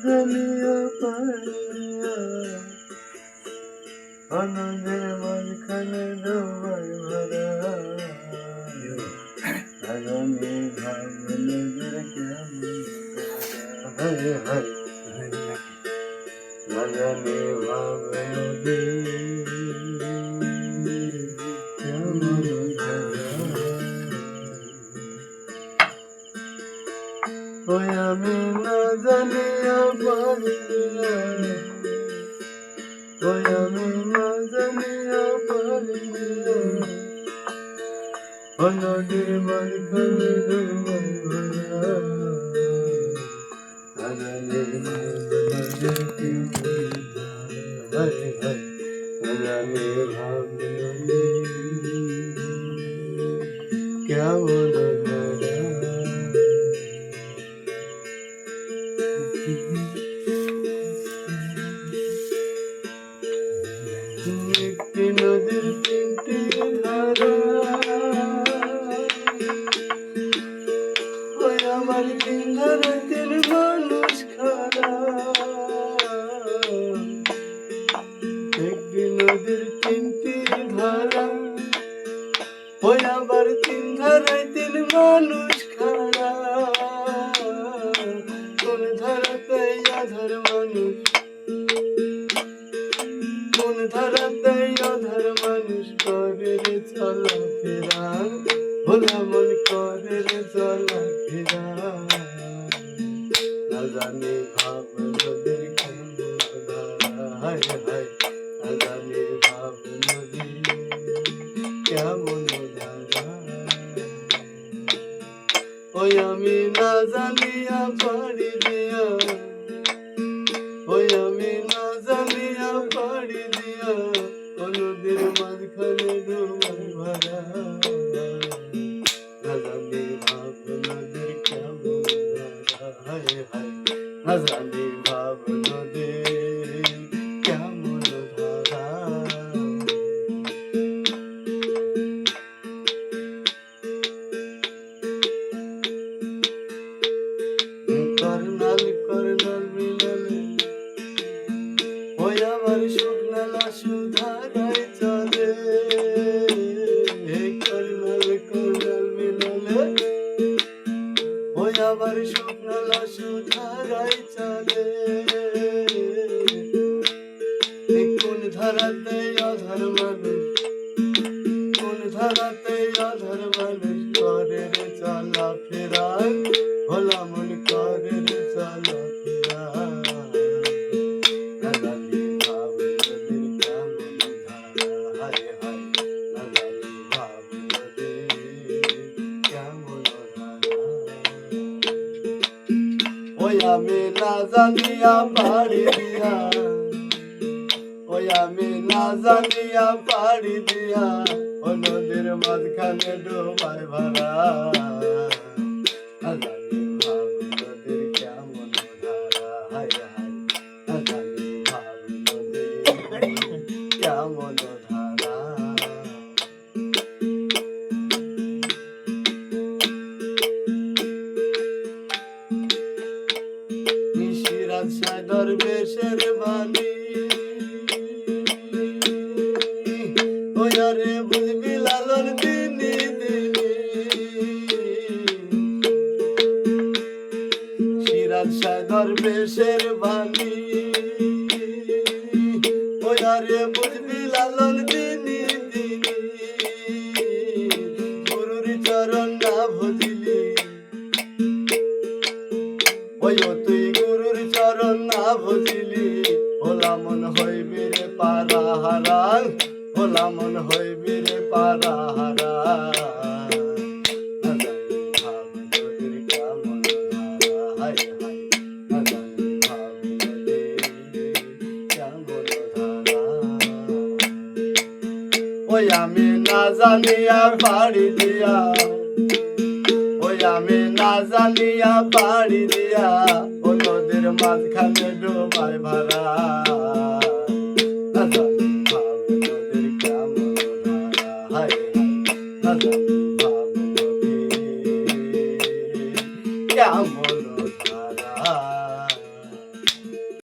জানিয়া পারিয়া আনন্দের মাঝখানে ডোবায় ভরা আগামী ভাবনাদের কেমন হায় হায় না জানি ভাবে কেমন ওই আমি না জানিয়া পারিয়া ওই আমি না জানিয়া পারিয়া নদীর মাঝখানে ডোবায় ভরা আগামী ভাবনাদের কেমন হায় হায় না জানি ভাবে কেমন একটি নদীর তিনটি ধারা ওই আমার তিন ধারা তিন মানুষ খারা একটি নদীর তিনটি ধারা ওই আবার তিন ধারায় তিন মানুষ খারা কোন ধারাতে আধার মানুষ কোন ধারাতে আধার মানুষ করে রে চলাফেরা ভোলা মন করে রে চলাফেরা না জানি ভাব নদীর কেমন ধারা হায় হায় না জানি ভাব নদীর কেমন ধারা ওই আমি না জানিয়া পারি দিয়া ওই আমি না জানিয়া পারি দিয়া নদীর মাঝখানে ডোবায় ভরা না জানি ভাব নদীর কেমন ধারা হায় হায় না জানি ভাব নদীর কেমন ধারা করনাল করনাল মিলালে ওই আমার শুকনালা সুধারায় চলে করনাল করনাল মিলালে ওই আমার শুকনালা সুধারায় চলে কোন ধারাতে আধার মানুষ কোন ধারাতে আধার মানুষ করে রে চলা ফেরা ভোলা মন করে রে চলা ফেরা না জানি ভাব নদীর কেমন ধারা হায় হায় না জানি ভাব নদীর কেমন ধারা ওই আমি না জানিয়া পারি দিয়া ওই আমি না জানিয়া পারি দিয়া নদীর মাঝখানে ডোবায় ভরা না জানি ভাব নদীর কেমন ধারা হায় হায় না জানি ভাব নদীর কেমন ধারা নিশিরাত শাহ দরবেশের বাণী ওই আরে বুঝবি লালন দিনি দিনি সিরাজ শাহ দরবেশের বাণী ওই আরে বুঝবি লালন দিনি দিনি গুরুর চরণ না ভজিলি ওই তুই গুরুর চরণ না ভজিলি ভোলা মন হইবি রে পারা হারা ভোলা মন হইবি রে পারা হারা না জানি ভাব নদীর কেমন ধারা হায় হায় না জানি ভাব নদীর কেমন ধারা ওই আমি না জানিয়া পারি দিয়া ওই আমি না জানিয়া পারি দিয়া নদীর মাঝখানে ডোবায় ভরা